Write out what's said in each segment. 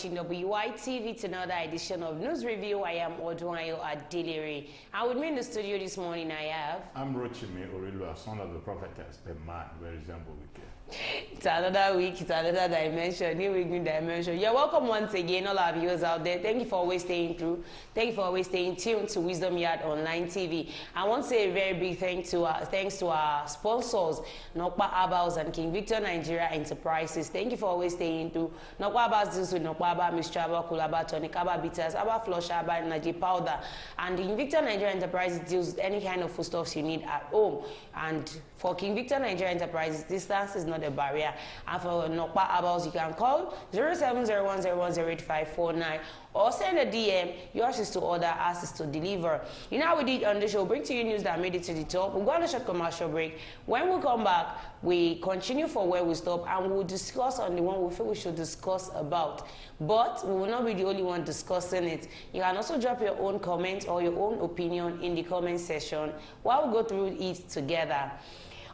watching WYTV to another edition of News Review. I am Odunayo Adelere. And with me in the studio this morning, I have... I'm Rochime Orelu, son of the prophetess, the man we resemble with care. It's another week, it's another dimension, new week, new dimension. You're welcome once again, all our viewers out there. Thank you for always staying through. Thank you for always staying tuned to Wisdom Yard Online TV. I want to say a very big thanks to our sponsors, Nokpa Abals and King Victor Nigeria Enterprises. Thank you for always staying through. Nokpa Abals deals with Nokpa Aba, Mixture Aba, Kulaba, Tonic Aba, Bitters, Aba, Flush Aba, Energy Powder. And King Victor Nigeria Enterprises deals with any kind of foodstuffs you need at home. And for King Victor Nigeria Enterprises, distance is not a barrier. And for Nokpa Abals, you can call 0701010859 or send a DM. Yours is to order, ours is to deliver. You know how we did on the show, bring to you news that made it to the top. We'll go on a short commercial break. When we come back, we continue for where we stop and we'll discuss on the one we feel we should discuss about. But we will not be the only one discussing it. You can also drop your own comment or your own opinion in the comment section while we go through it together.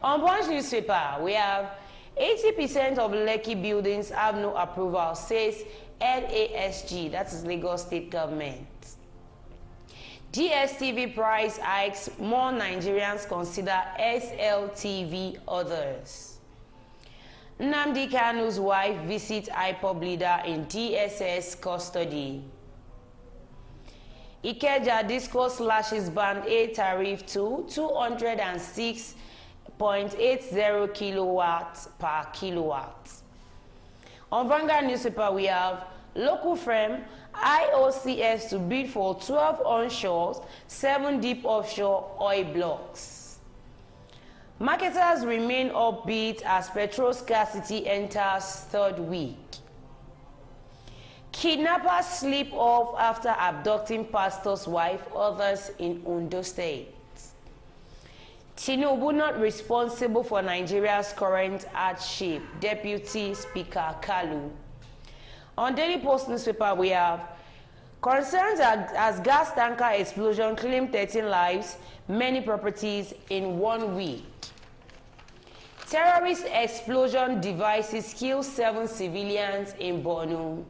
On Punch newspaper, we have 80% of Lekki buildings have no approval, says LASG, that is Lagos State Government. DSTV price hikes, more Nigerians consider SLTV others. Nnamdi Kanu's wife visits IPOB leader in DSS custody. Ikeja Disco slashes band A tariff to 206.80 kilowatts per kilowatt. On Vanguard newspaper, we have local firm IOCS to bid for 12 onshore, 7 deep offshore oil blocks. Marketers remain upbeat as petrol scarcity enters third week. Kidnappers slip off after abducting pastor's wife, others in Ondo State. Tinubu not responsible for Nigeria's current hardship, Deputy Speaker Kalu. On Daily Post newspaper, we have concerns as gas tanker explosion claimed 13 lives, many properties in 1 week. Terrorist explosion devices kill 7 civilians in Borno.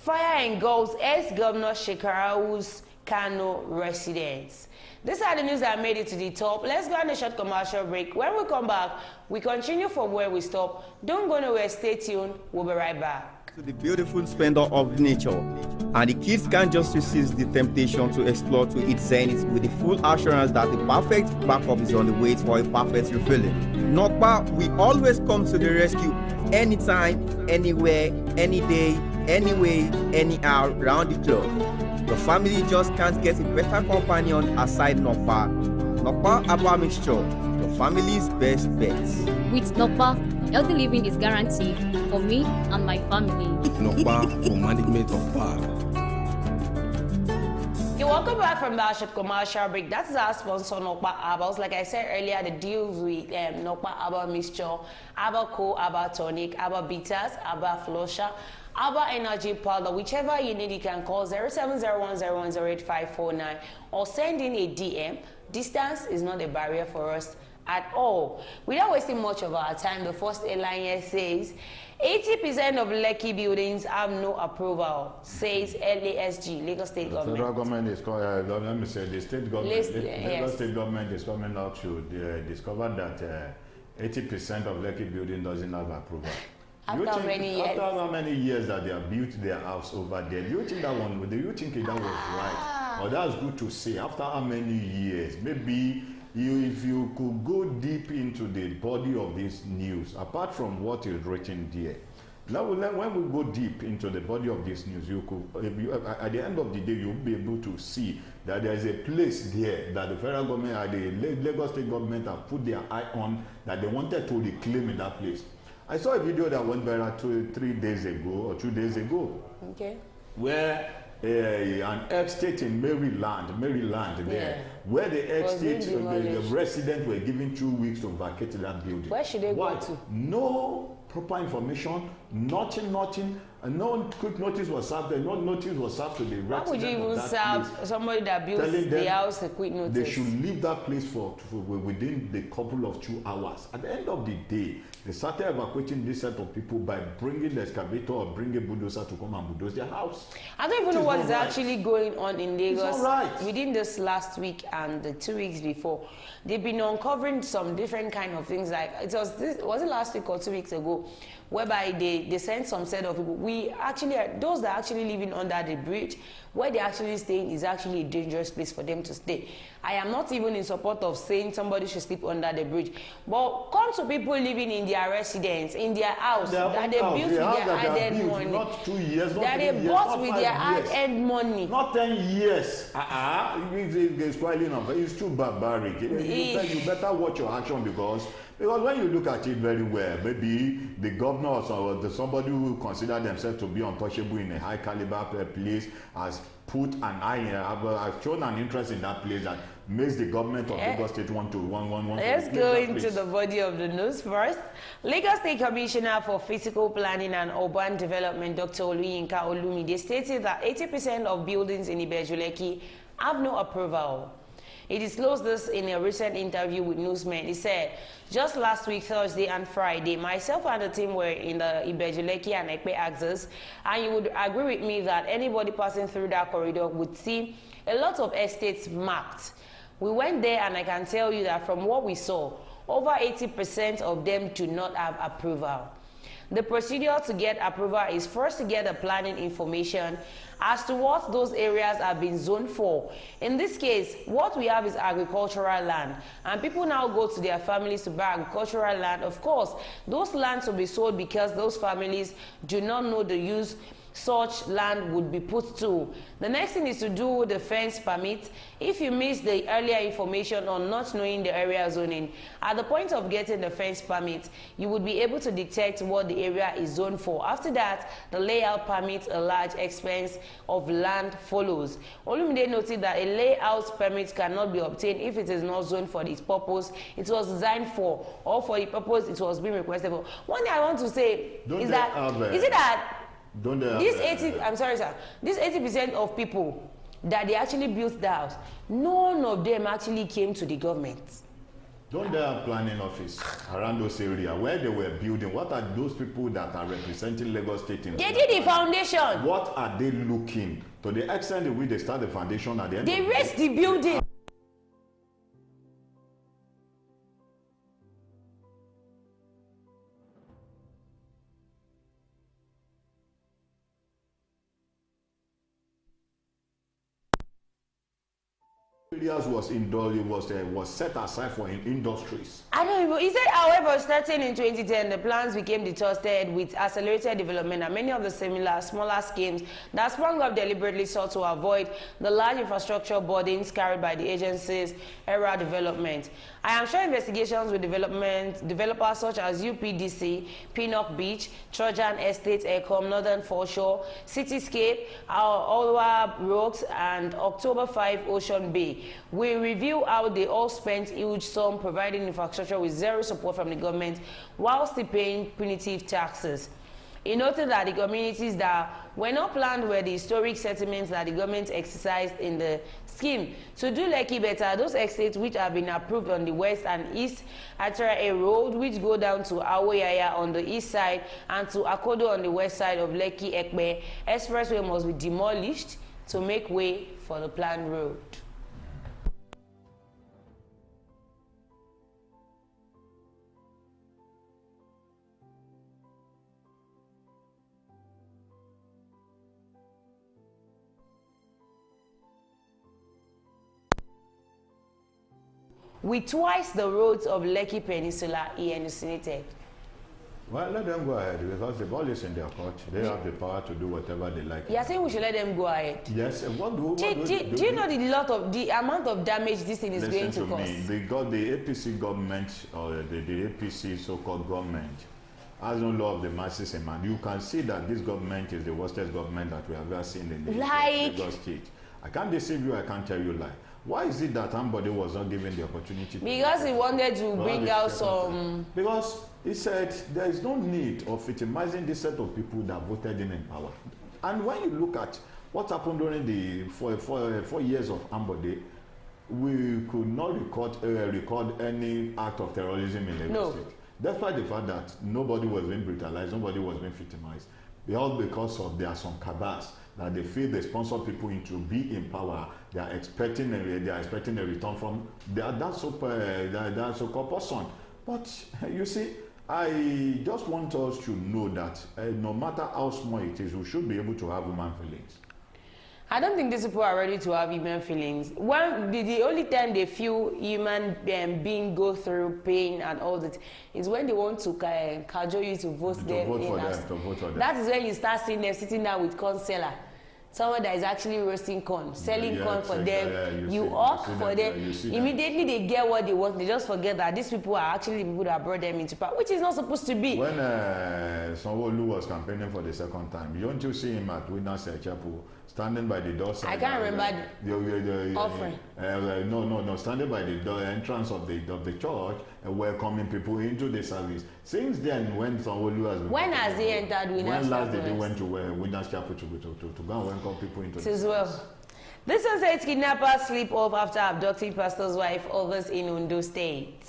Fire engulfs ex-governor Shekarau's Kano residence. These are the news that made it to the top. Let's go on a short commercial break. When we come back, we continue from where we stop. Don't go nowhere, stay tuned. We'll be right back. The beautiful splendor of nature, and the kids can't just resist the temptation to explore to its zenith with the full assurance that the perfect backup is on the way for a perfect refilling. Nokpa, we always come to the rescue anytime, anywhere, any day, anyway, anyhow, round the clock. Your family just can't get a better companion aside Nokpa. Nokpa Aba Mixture, your family's best bet. With Nokpa, healthy living is guaranteed for me and my family. Nokpa for management of power. You're welcome back from that short commercial break. That is our sponsor, Nokpa Abals. Like I said earlier, the deals with Nokpa Aba Mixture, Aba Co, Aba Tonic, Aba Bitters, Aba Flusher, Aba Energy Powder. Whichever you need, you can call 0701010859 or send in a DM. Distance is not a barrier for us at all. Without wasting much of our time, the first headline here says 80% of Lekki buildings have no approval, says LASG, Lagos State Government. The federal government is let me say the state government. Lagos State government is coming out to discover that 80% of Lekki building doesn't have approval. After how many years that they have built their house over there, do you think that was right? Or that's good to say. After how many years? Maybe if you could go deep into the body of this news, apart from what is written there. Now, when we go deep into the body of this news, you could, at the end of the day, you'll be able to see that there is a place there that the federal government and the Lagos State government have put their eye on, that they wanted to reclaim in that place. I saw a video that went viral 3 days ago or 2 days ago, okay, where an estate in Maryland there, where the estate the residents were given 2 weeks to vacate that building. Where should they go to? No proper information, nothing, And no quick notice was served. No notice was served to the residents. Why would you even serve somebody that builds the house a quick notice? They should leave that place for within the couple of 2 hours. At the end of the day, they started evacuating this set of people by bringing the excavator or bringing bulldozer to come and bulldoze their house. I don't even know what is actually going on in Lagos right. within this last week and the 2 weeks before. They've been uncovering some different kind of things. Like was it last week or 2 weeks ago, whereby they sent some set of people. We actually those that are actually living under the bridge, where they're actually staying is actually a dangerous place for them to stay. I am not even in support of saying somebody should sleep under the bridge, but come to people living in their residence, in their house, that they built with their hard-earned money. Not 2 years, not that 3 they years, bought not with 5 their years. hard-earned money. Not 10 years. It's spoiling of it. It's too barbaric. You better watch your action because when you look at it very well, maybe the governor or somebody who consider themselves to be untouchable in a high caliber place has put an eye, has shown an interest in that place that makes the government of Lagos State want to Let's go into the body of the news first. Lagos State Commissioner for Physical Planning and Urban Development, Dr. Oluyinka Olumide, stated that 80% of buildings in Ibeju-Lekki have no approval. He disclosed this in a recent interview with newsmen. He said, just last week, Thursday and Friday, myself and the team were in the Ibeju-Lekki and Ekpe axis, and you would agree with me that anybody passing through that corridor would see a lot of estates marked. We went there, and I can tell you that from what we saw, over 80% of them do not have approval. The procedure to get approval is first to get the planning information as to what those areas have been zoned for. In this case, what we have is agricultural land, and people now go to their families to buy agricultural land. Of course, those lands will be sold because those families do not know the use such land would be put to. The next thing is to do the fence permit. If you miss the earlier information on not knowing the area zoning, at the point of getting the fence permit, you would be able to detect what the area is zoned for. After that, the layout permit, a large expense of land follows. Olumide noted that a layout permit cannot be obtained if it is not zoned for its purpose it was designed for, or for the purpose it was being requested for. One thing I want to say is that this 80, I'm sorry, sir. This 80% of people that they actually built the house, none of them actually came to the government. Don't they have planning office around those areas where they were building? What are those people that are representing Lagos State in? They did the foundation. What are they looking? To the extent in which they start the foundation at the end. They raised the building. Areas was set aside for industries. I don't know. He said, however, starting in 2010, the plans became detested with accelerated development, and many of the similar, smaller schemes that sprung up deliberately sought to avoid the large infrastructure burdens carried by the agency's era development. I am sure investigations with developers such as UPDC, Pinnock Beach, Trojan Estate, Ecom, Northern Foreshore, Cityscape, Olwa Rocks, and October 5 Ocean Bay. We review how they all spent huge sum providing infrastructure with zero support from the government while still paying punitive taxes. He noted that the communities that were not planned were the historic settlements that the government exercised in the scheme. To do Lekki better, those estates which have been approved on the west and east, Atara Road, which go down to Awoyaya on the east side and to Akodo on the west side of Lekki Ekpe Expressway, must be demolished to make way for the planned road. With twice the roads of Lekki Peninsula, he insinuated. Well, let them go ahead because the ball is in their court. They have the power to do whatever they like. You're saying we should let them go ahead? Yes. And do you know the amount of damage this thing is going to cause? Listen to me. The APC government, or the APC so-called government, has no law of the masses in mind. You can see that this government is the worstest government that we have ever seen in the Lagos State. I can't deceive you. I can't tell you lie. Why is it that somebody was not given the opportunity? Because he wanted to bring out some. Because He said there is no need of victimizing this set of people that voted in power. And when you look at what happened during the 4 years of Ambode, we could not record any act of terrorism in Lagos State. Despite the fact that nobody was being brutalized, nobody was being victimized, all because of there are some cabals that they feel they sponsor people into be in power. They are expecting a return from that so-called person. But you see, I just want us to know that no matter how small it is, we should be able to have human feelings. I don't think these people are ready to have human feelings. The only time they feel human being go through pain and all that is when they want to cajole you to vote for them. That is when you start seeing them sitting down with corn seller. Someone that is actually roasting corn, selling corn for them. You hawk for them. Immediately they get what they want. They just forget that these people are actually the people that brought them into power, which is not supposed to be. When Sanwo-Olu was campaigning for the second time, don't you see him at Winners Chapel standing by the door? I can't remember the offering. No, standing by the door entrance of the church and welcoming people into the service. Since then, when Sanwo-Olu has been... When has he entered Winners Chapel? When last did he went to Winners Chapel to go and welcome people into the service? Well. This one says kidnappers sleep off after abducting pastor's wife, others in Ondo State.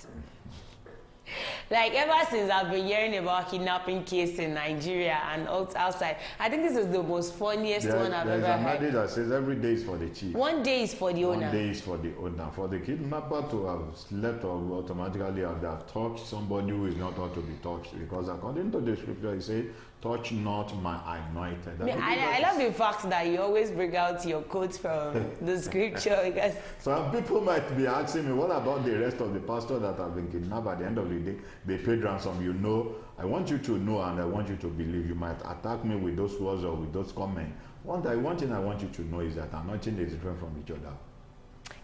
Like, ever since I've been hearing about kidnapping case in Nigeria and outside, I think this is the most funniest one I've ever heard. There's a that says every day is for the chief. 1 day is for the owner. 1 day is for the owner. For the kidnapper to have slept or automatically have touched somebody who is not ought to be touched, because according to the scripture, it says, touch not my anointed. I love the fact that you always bring out your quotes from the scripture. Because some people might be asking me, what about the rest of the pastors that have been kidnapped? At the end of the day, they paid ransom. You know, I want you to know and I want you to believe. You might attack me with those words or with those comments. One thing I want you to know is that anointing is different from each other.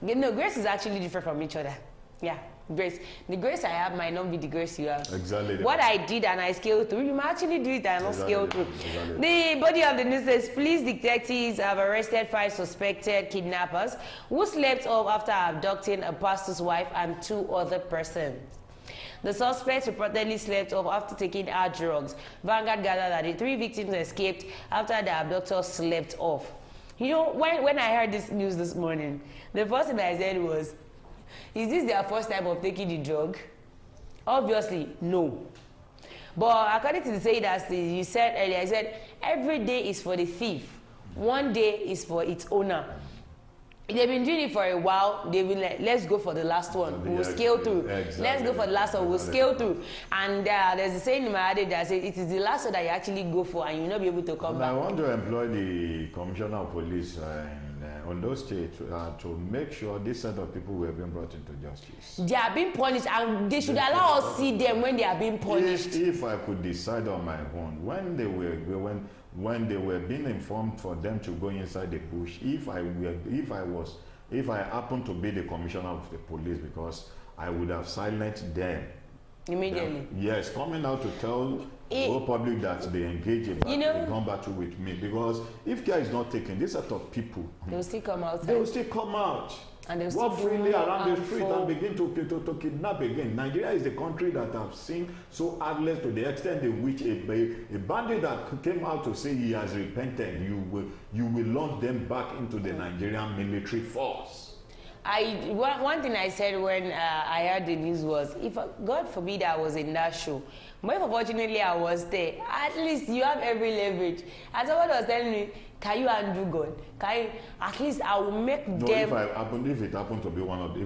No, grace is actually different from each other. Yeah. Grace. The grace I have might not be the grace you have. Exactly. What I did and I scaled through, you might actually do it and not scale through. The body of the news says police detectives have arrested 5 suspected kidnappers who slept off after abducting a pastor's wife and 2 other persons. The suspects reportedly slept off after taking hard drugs. Vanguard gathered that the 3 victims escaped after the abductors slept off. You know, when I heard this news this morning, the first thing I said was, is this their first time of taking the drug? Obviously, no. But according to the saying that you said earlier, I said, every day is for the thief. 1 day is for its owner. They've been doing it for a while. They've been like, let's go for the last one. We'll scale through. Exactly. Let's go for the last one. We'll scale through. And there's a saying in my head that says it is the last one that you actually go for and you'll not be able to come back. I want to employ the Commissioner of Police in Ondo State to make sure this set of people were being brought into justice. They are being punished and they should allow us see them when they are being punished. If I could decide on my own, when they were being informed for them to go inside the bush, if I happened to be the commissioner of the police, because I would have silenced them immediately. Yes, coming out to tell the whole public that they engage in a gun battle with me, because if care is not taken, this set of people, they will still come out. They will still come out. And they walk freely around the street and begin to kidnap again. Nigeria is the country that I've seen so heartless to the extent in which a bandit that came out to say he has repented, you will launch them back into the Nigerian military force. One thing I said when I heard the news was, if God forbid I was in that show, but if unfortunately I was there, at least you have every leverage. And someone was telling me, can you undo God? At least I will make them. If I happen to be one of the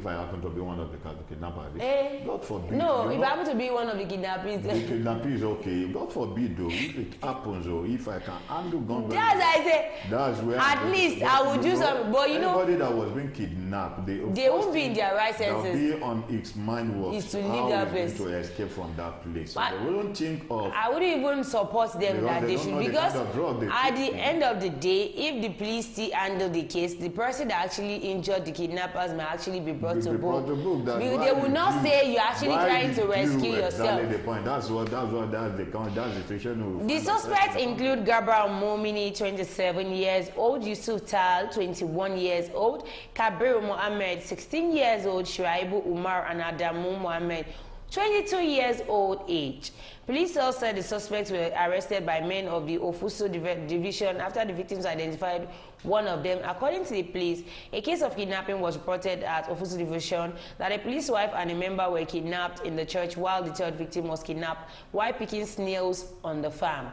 kidnappers, God forbid. No, if I happen to be one of the kidnappers. The kidnapping is okay. God forbid though, if it happens or if I can undo God. That's what I say. That's where at least I will do something. But you know, anybody that was being kidnapped, they won't be in their right senses. They'll be on its mind was is to leave that place. To escape from that place. So they wouldn't think of. I wouldn't even support them that they should, because at the end of the day, if the police still handle the case, the person that actually injured the kidnappers may actually be brought to book. They will not say you're actually trying to rescue yourself. Exactly the point. That's the situation. The suspects include Gabriel Momini, 27 years old, Yusuf Tal, 21 years old, Kabir Mohammed, 16 years old, Shuaibu Umar, and Adamu Mohammed, 22 years old age. Police also said the suspects were arrested by men of the Ofusu division after the victims identified one of them. According to the police, a case of kidnapping was reported at Ofusu division that a police wife and a member were kidnapped in the church while the third victim was kidnapped while picking snails on the farm.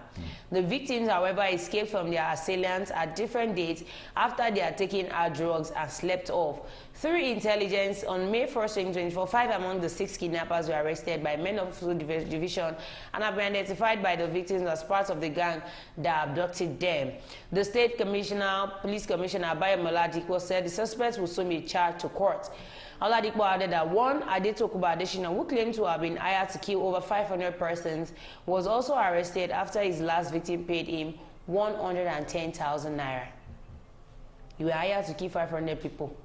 The victims, however, escaped from their assailants at different dates after they had taken hard drugs and slept off. Through intelligence, on May 1st, 2024, 5 among the 6 kidnappers were arrested by men of the division and have been identified by the victims as part of the gang that abducted them. The state commissioner, police commissioner Abayo Moladiko, said the suspects will soon be charged to court. Oladipo added that one Adetokuba Adeshina, who claimed to have been hired to kill over 500 persons, was also arrested after his last victim paid him 110,000 naira. You were hired to kill 500 people.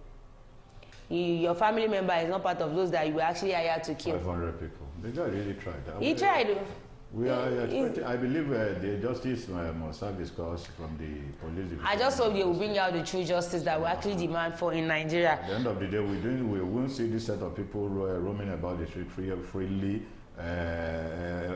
Your family member is not part of those that you were actually hired to kill. 500 people. The guy really tried that. He tried. We are expecting, I believe the justice must have this cause from the police division. I just hope they will bring out the true justice that we actually demand for in Nigeria. At the end of the day, we won't see this set of people roaming about the street freely.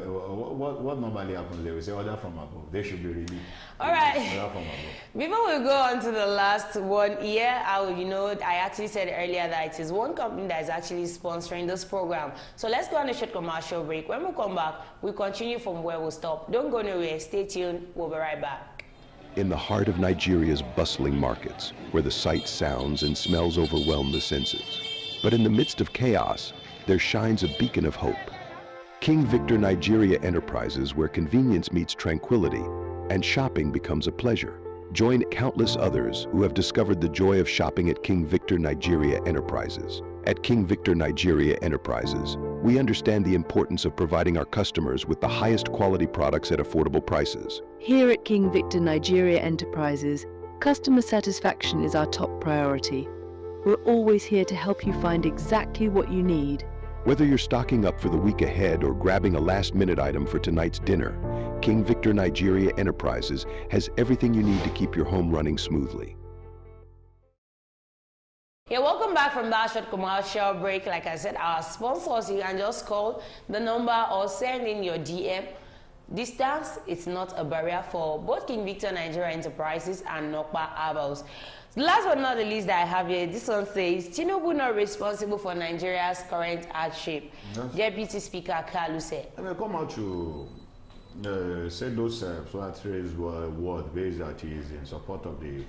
What normally happens, they will say order from above. They should be really. All right. Order from above. Before we go on to the last one here, I actually said earlier that it is one company that is actually sponsoring this program. So let's go on a short commercial break. When we come back, we continue from where we stop. Don't go nowhere. Stay tuned. We'll be right back. In the heart of Nigeria's bustling markets, where the sights, sounds, and smells overwhelm the senses. But in the midst of chaos, there shines a beacon of hope. King Victor Nigeria Enterprises, where convenience meets tranquility and shopping becomes a pleasure. Join countless others who have discovered the joy of shopping at King Victor Nigeria Enterprises. At King Victor Nigeria Enterprises, we understand the importance of providing our customers with the highest quality products at affordable prices. Here at King Victor Nigeria Enterprises, customer satisfaction is our top priority. We're always here to help you find exactly what you need. Whether you're stocking up for the week ahead or grabbing a last-minute item for tonight's dinner, King Victor Nigeria Enterprises has everything you need to keep your home running smoothly. Yeah, welcome back from that short commercial break. Like I said, our sponsors, you can just call the number or send in your DM. Distance, it's not a barrier for both King Victor Nigeria Enterprises and Nokpa Herbals. Last but not the least that I have here, this one says, Tinubu not responsible for Nigeria's current hardship. Yes. Deputy Speaker Kalu said. I mean, come out to say those flatteries word based that he is in support of the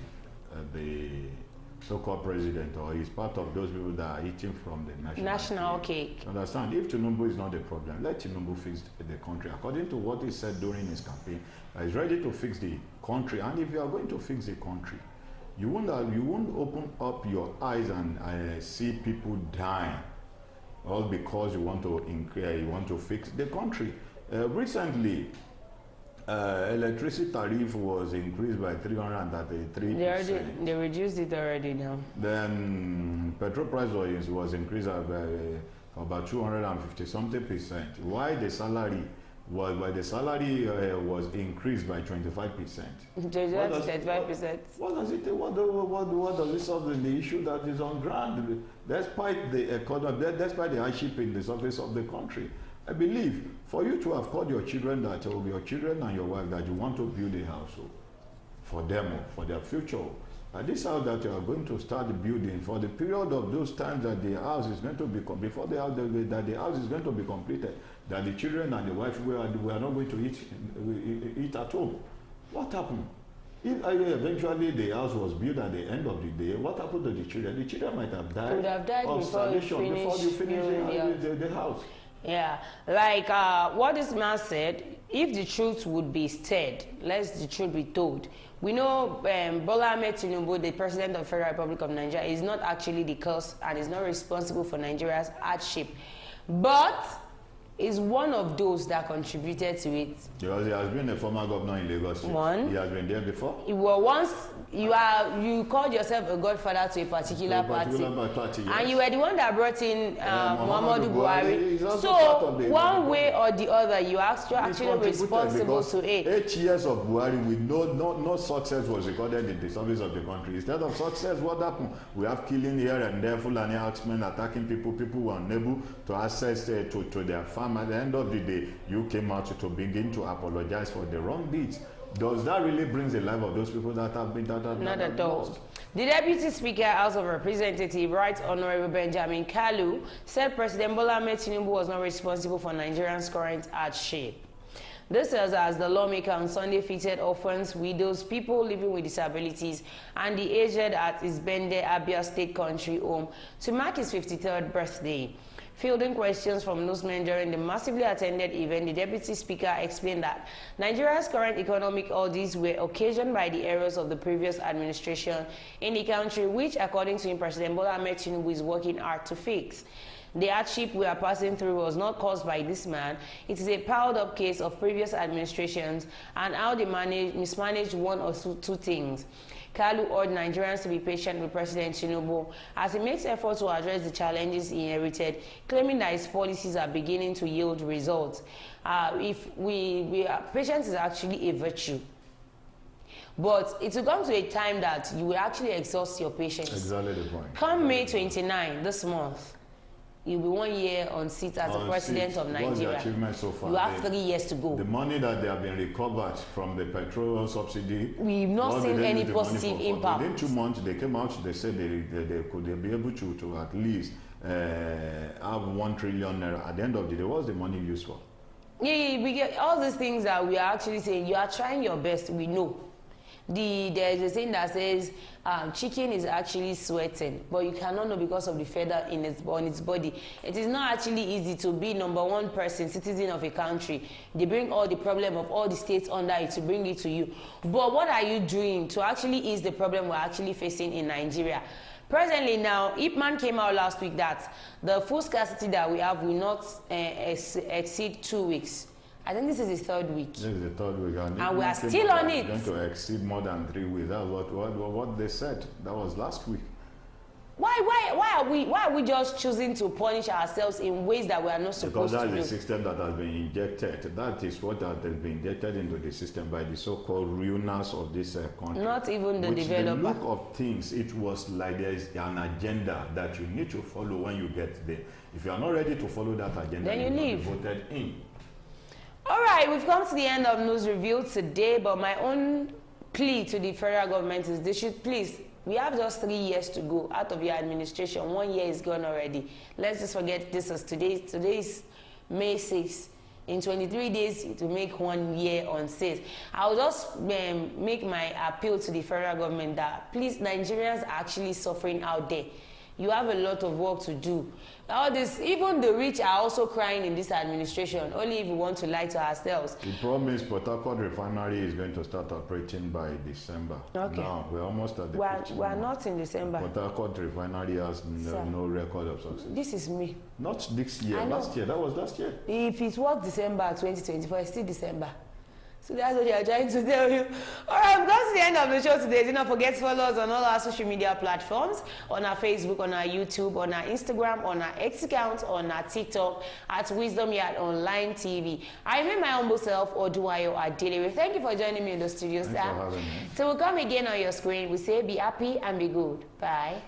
so-called president, or he's part of those people that are eating from the national cake. Understand? If Tinubu is not the problem, let Tinubu fix the country. According to what he said during his campaign, he's ready to fix the country. And if you are going to fix the country, you won't open up your eyes and see people dying, all because you want to fix the country. Recently, electricity tariff was increased by 333%. They reduced it already now. Then petrol price was increased by about 250-something%. Why the salary was increased by 25%. 25%. What does it solve the issue that is on ground? Despite the economy, despite the hardship in the surface of the country, I believe for you to have called your children and your wife that you want to build a house for them, for their future. This house that you are going to start building for the period of those times that the house is going to be before the house is going to be completed, that the children and the wife we are not going to eat at home. What happened? If eventually the house was built at the end of the day, what happened to the children? The children might have died of starvation before you finish the house. Yeah, like what this man said, if the truth would be said, let the truth be told. We know Bola Ahmed Tinubu, the President of the Federal Republic of Nigeria, is not actually the cause and is not responsible for Nigeria's hardship. But is one of those that contributed to it. Because he has been a former governor in Lagos State. One. He has been there before. Well, once you called yourself a godfather to a particular party, yes. And you were the one that brought in Muhammadu Buhari. So one way or the other, you are actually responsible to it. 8 years of Buhari with no success was recorded in the service of the country. Instead of success, what happened? We have killing here and there, Fulani herdsmen attacking people. People were unable to access to their farm. At the end of the day, you came out to begin to apologize for the wrong deeds. Does that really bring the life of those people that have been not at all? The Deputy Speaker, House of Representatives, Right Honorable Benjamin Kalu, said President Bola Ahmed Tinubu was not responsible for Nigerians' current hardship. This is as the lawmaker on Sunday featured orphans, widows, people living with disabilities, and the aged at his Bende, Abia State country home to mark his 53rd birthday. Fielding questions from newsmen during the massively attended event, the Deputy Speaker explained that Nigeria's current economic oddities were occasioned by the errors of the previous administration in the country, which, according to him, President Bola Ahmed Tinubu is working hard to fix. The hardship we are passing through was not caused by this man. It is a piled-up case of previous administrations and how they mismanaged one or two things. Kalu urged Nigerians to be patient with President Tinubu as he makes efforts to address the challenges he inherited, claiming that his policies are beginning to yield results. Patience is actually a virtue. But it will come to a time that you will actually exhaust your patience. Exactly the point. Come May 29, this month, you'll be 1 year on seat as the president of Nigeria. What's the achievement so far? You have 3 years to go. The money that they have been recovered from the petrol subsidy, we've not seen any positive impact. Within 2 months, they came out, they said they could be able to at least have 1 trillion naira. At the end of the day, what's the money used for? Yeah, we get all these things that we are actually saying. You are trying your best, we know. There's a saying that says chicken is actually sweating, but you cannot know because of the feather on its body. It is not actually easy to be #1 person, citizen of a country. They bring all the problem of all the states under it to bring it to you. But what are you doing to actually ease the problem we're actually facing in Nigeria? Presently now, Ipman came out last week that the full scarcity that we have will not exceed 2 weeks. I think this is the 3rd week. This is the 3rd week. And we are still on it. Going to exceed more than 3 weeks. That's what they said. That was last week. Why are we just choosing to punish ourselves in ways that we are not supposed to do? Because that's the system that has been injected. That is what has been injected into the system by the so-called ruiners of this country. Not even the developer. The look of things, it was like there is an agenda that you need to follow when you get there. If you are not ready to follow that agenda, then you leave. Voted in. All right, we've come to the end of News Review today, but my own plea to the federal government is they should please, we have just 3 years to go out of your administration. 1 year is gone already. Let's just forget this as today is May 6th. In 23 days, it will make 1 year on sales. I'll just make my appeal to the federal government that please, Nigerians are actually suffering out there. You have a lot of work to do. All this, even the rich are also crying in this administration, only if we want to lie to ourselves. The problem is Port Harcourt refinery is going to start operating by December. Okay. Now, we're almost at the We're not in December. Port Harcourt refinery has no record of success. This is me. Not this year, last year. That was last year. If it was December 2024, it's still December. So that's what they are trying to tell you. All right, we've got to the end of the show today. Do not forget to follow us on all our social media platforms, on our Facebook, on our YouTube, on our Instagram, on our X account, on our TikTok, at Wisdom Yard Online TV. I remain my humble self, Oduwayo Adelewe. Thank you for joining me in the studio, sir. Thanks for having me. So we'll come again on your screen. We say be happy and be good. Bye.